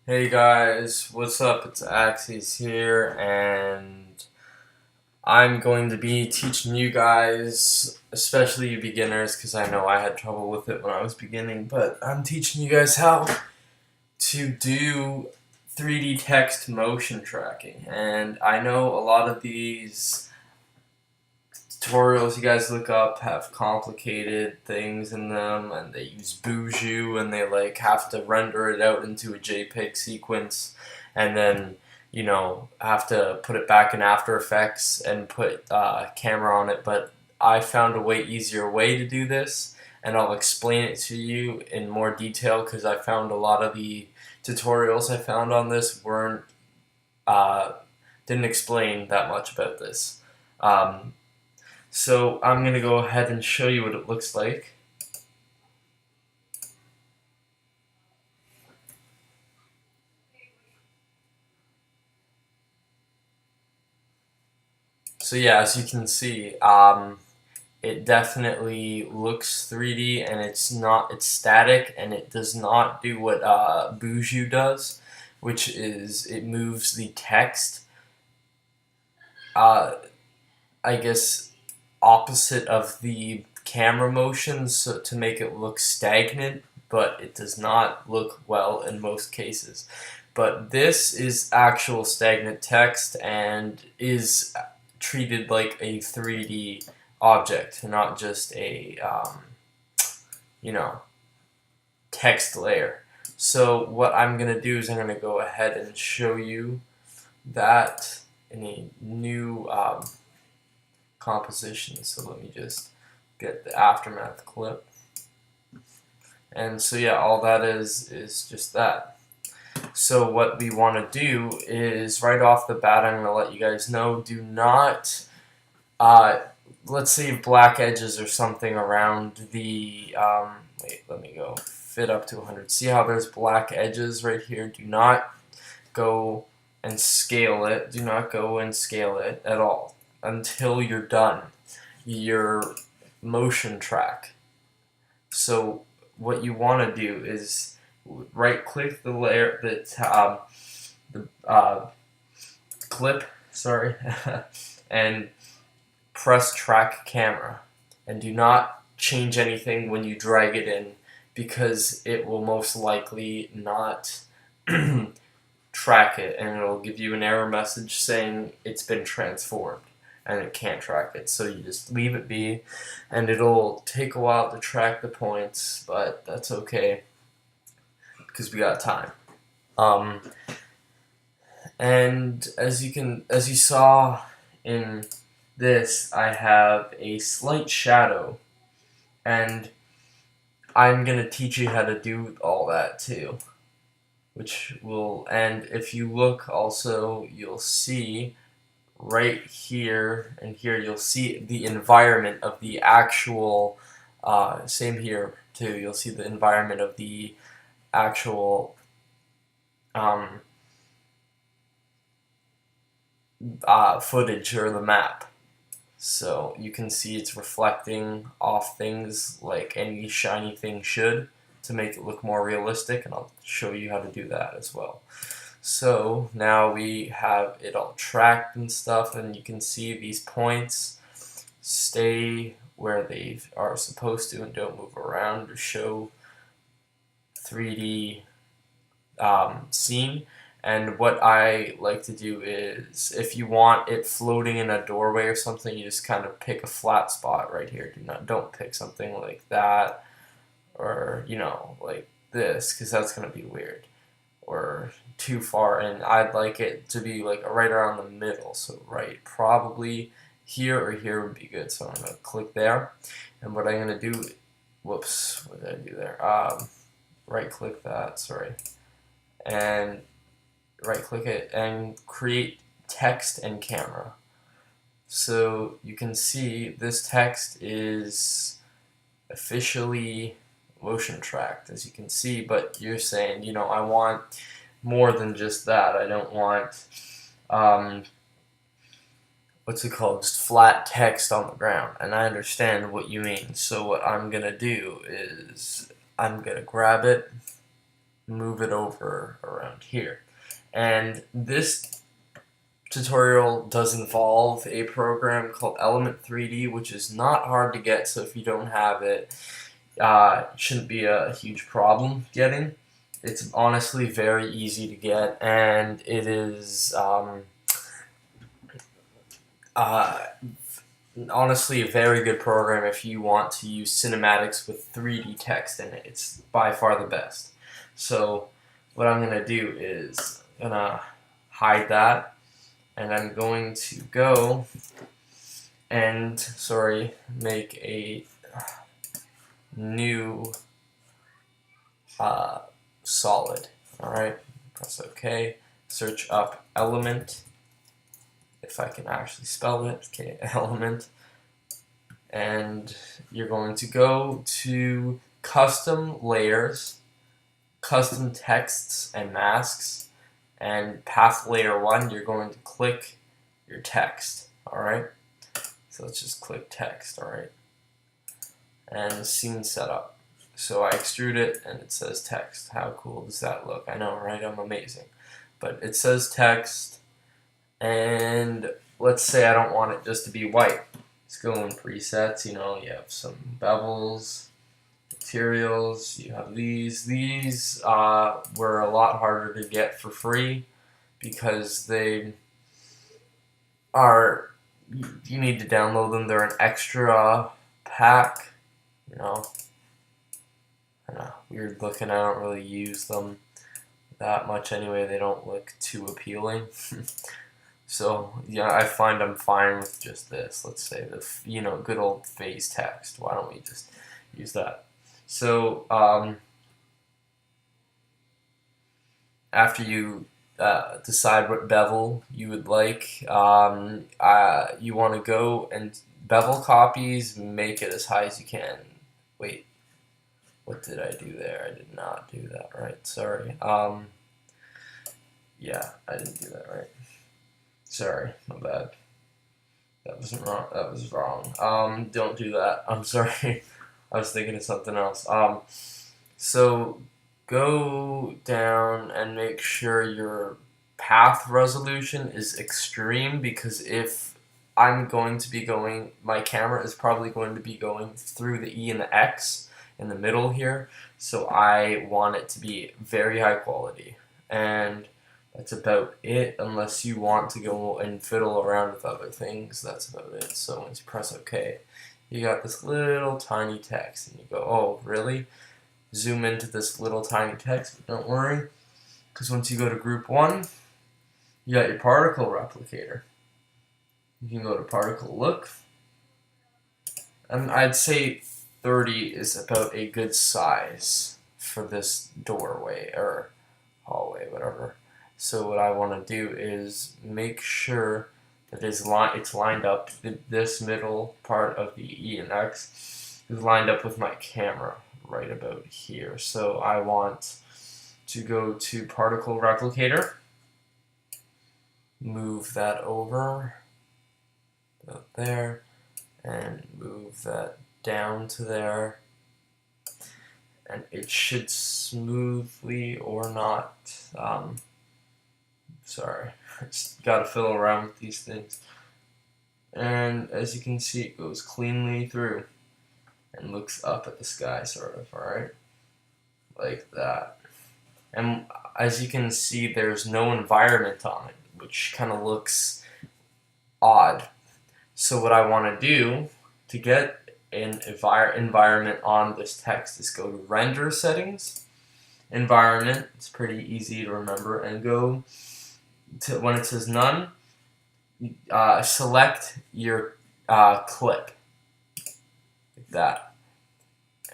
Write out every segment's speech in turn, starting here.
Hey guys, what's up? It's Axes here, and I'm going to be teaching you guys, especially you beginners, because I know I had trouble with it when I was beginning, but I'm teaching you guys how to do 3D text motion tracking. And I know a lot of these tutorials you guys look up have complicated things in them, and they use Buju, and they like have to render it out into a JPEG sequence, and then have to put it back in After Effects and put camera on it. But I found a way easier way to do this, and I'll explain it to you in more detail because I found a lot of the tutorials I found on this weren't uh, didn't explain that much about this. Um, so I'm going to go ahead and show you what it looks like. So yeah, as you can see, it definitely looks 3D, and it's static, and it does not do what Buju does, which is it moves the text, uh, I guess, opposite of the camera motion, so to make it look stagnant, but it does not look well in most cases. But this is actual stagnant text and is treated like a 3D object, not just a you know text layer. So what I'm gonna do is I'm gonna go ahead and show you that in a new composition. So let me just get the aftermath clip. And so yeah, all that is just that. So what we want to do is right off the bat, I'm going to let you guys know, do not, uh, let's say black edges or something around the, wait, let me go fit up to 100. See how there's black edges right here? Do not go and scale it. Do not go and scale it at all until you're done your motion track. So what you want to do is right click the layer that the clip, sorry, and press track camera, and do not change anything when you drag it in because it will most likely not track it, and it'll give you an error message saying it's been transformed and it can't track it. So you just leave it be, and it'll take a while to track the points, but that's okay because we got time. Um, and as you saw in this, I have a slight shadow, and I'm gonna teach you how to do all that too. And if you look also, you'll see right here and here, you'll see the environment of the actual, same here too, you'll see the environment of the actual um, footage or the map. So you can see it's reflecting off things like any shiny thing should to make it look more realistic, and I'll show you how to do that as well. So now we have it all tracked and stuff, and you can see these points stay where they are supposed to and don't move around to show 3D scene. And what I like to do is, if you want it floating in a doorway or something, you just kind of pick a flat spot right here. Don't pick something like that, or like this, because that's gonna be weird or too far. And I'd like it to be like right around the middle. So right, probably here or here would be good. So I'm gonna click there, and what I'm gonna do, whoops, what did I do there? Right click that, sorry, and right click it and create text and camera. So you can see this text is officially motion tracked, as you can see, but you're saying, I want more than just that. I don't want, what's it called, just flat text on the ground. And I understand what you mean. So what I'm going to do is I'm going to grab it, move it over around here. And this tutorial does involve a program called Element 3D, which is not hard to get, so if you don't have it, it shouldn't be a huge problem getting. It's honestly very easy to get, and it is uh, honestly a very good program if you want to use cinematics with 3D text in it. It's by far the best. So what I'm going to do is I'm going to hide that, and I'm going to go and, make a new solid. Alright, press OK, search up element, if I can actually spell it, okay, element, and you're going to go to custom layers, custom texts and masks, and path layer 1, you're going to click your text, alright? So let's just click text, alright? And scene setup. So I extrude it and it says text. How cool does that look? I know, right? I'm amazing. But it says text, and let's say I don't want it just to be white. Let's go in presets, you have some bevels, materials, you have these. These were a lot harder to get for free because they are, you need to download them. They're an extra pack, weird looking. I don't really use them that much anyway. They don't look too appealing. So yeah, I find I'm fine with just this. Let's say the good old phase text. Why don't we just use that? So after you decide what bevel you would like, you want to go and bevel copies, make it as high as you can. Wait, what did I do there? I did not do that right. Sorry. Yeah, I didn't do that right. Sorry, my bad. That wasn't wrong. That was wrong. Don't do that. I'm sorry. I was thinking of something else. So go down and make sure your path resolution is extreme, because if I'm going to be going, my camera is probably going to be going through the E and the X in the middle here, so I want it to be very high quality. And that's about it, unless you want to go and fiddle around with other things. That's about it. So once you press OK, you got this little tiny text, and you go, oh, really? Zoom into this little tiny text, but don't worry, because once you go to group 1, you got your particle replicator. You can go to particle look, and I'd say 30 is about a good size for this doorway, or hallway, whatever. So what I want to do is make sure that it's lined up, this middle part of the E and X is lined up with my camera right about here. So I want to go to particle replicator, move that over about there, and move that down to there, and it should smoothly, or not, sorry, I just gotta fiddle around with these things. And as you can see, it goes cleanly through and looks up at the sky, sort of, alright? Like that. And as you can see, there's no environment on it, which kind of looks odd. So what I want to do to get an environment on this text is go to render settings, environment, it's pretty easy to remember, and go to, when it says none, select your clip, like that,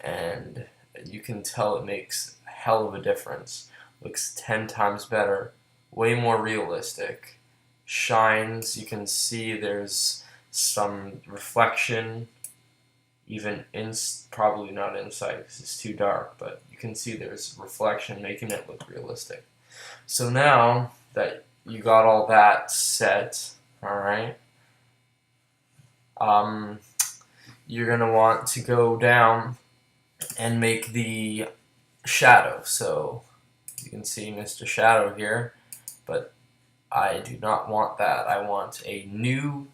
and you can tell it makes a hell of a difference. Looks 10 times better, way more realistic, shines. You can see there's some reflection, even probably not inside because it's too dark, but you can see there's reflection, making it look realistic. So now that you got all that set, alright, you're going to want to go down and make the shadow. So You can see Mr. Shadow here, but I do not want that. I want a new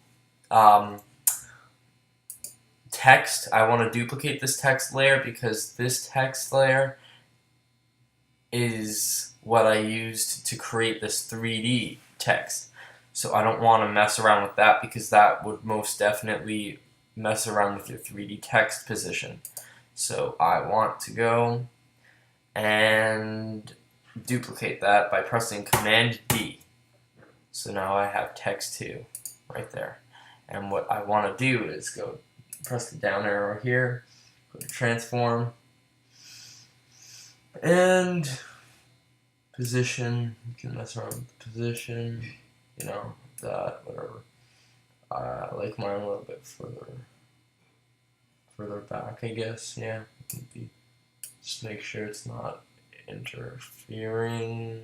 text. I want to duplicate this text layer because this text layer is what I used to create this 3D text. So I don't want to mess around with that because that would most definitely mess around with your 3D text position. So I want to go and duplicate that by pressing Command D. So now I have text 2 right there. And what I want to do is go press the down arrow here, go to transform, and position. You can mess around with the position, you know, that, whatever. I like mine a little bit further back, I guess. Yeah, just make sure it's not interfering.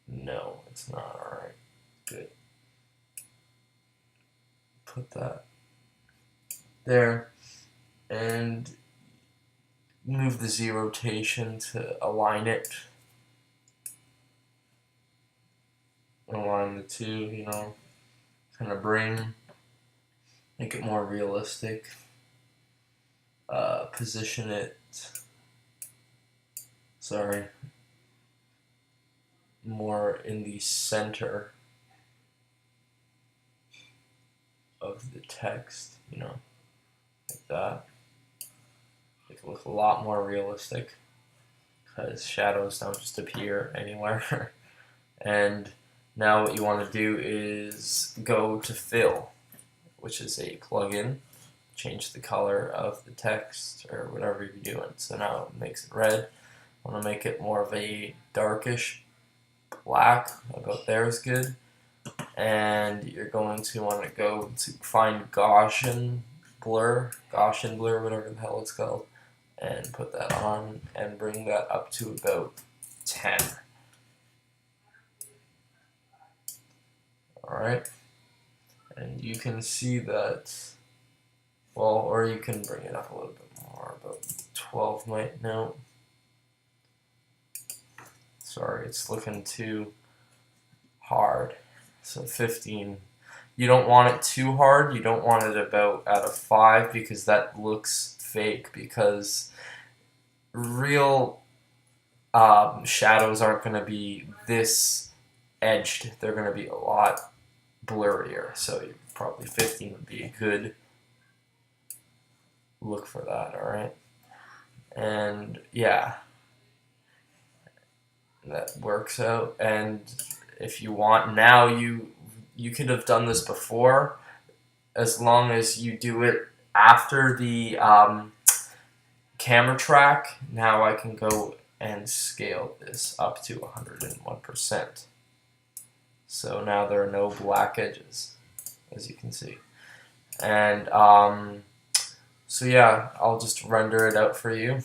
No, it's not. Alright, good. Put that there, and move the Z rotation to align it. Align the two, you know, kind of make it more realistic. Position it, more in the center of the text, you know, like that. Make it look a lot more realistic because shadows don't just appear anywhere. And now what you want to do is go to Fill, which is a plugin. Change the color of the text or whatever you're doing. So now it makes it red. I want to make it more of a darkish black. About there is good. And you're going to want to go to find Gaussian blur, whatever the hell it's called, and put that on and bring that up to about 10. Alright. And you can see that, well, or you can bring it up a little bit more, about 12 might, no. Sorry, it's looking too hard. So 15. You don't want it too hard. You don't want it about at a 5 because that looks fake, because real shadows aren't going to be this edged. They're going to be a lot blurrier. So probably 15 would be a good look for that, alright? And yeah, that works out. And if you want, now you could have done this before, as long as you do it after the camera track. Now I can go and scale this up to 101%. So now there are no black edges, as you can see. And so yeah, I'll just render it out for you.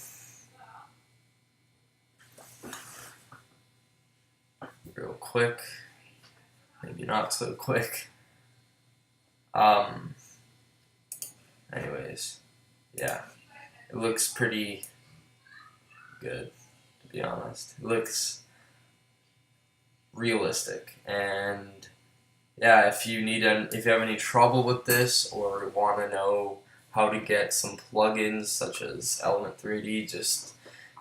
Real quick. Maybe not so quick. Anyways, yeah. It looks pretty good, to be honest. It looks realistic. And yeah, if you have any trouble with this or want to know how to get some plugins such as Element 3D, just,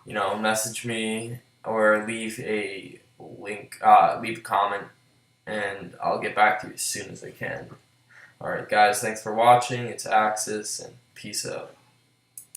you know, message me or leave a link, leave a comment, and I'll get back to you as soon as I can. Alright guys, thanks for watching. It's Axis, and peace out.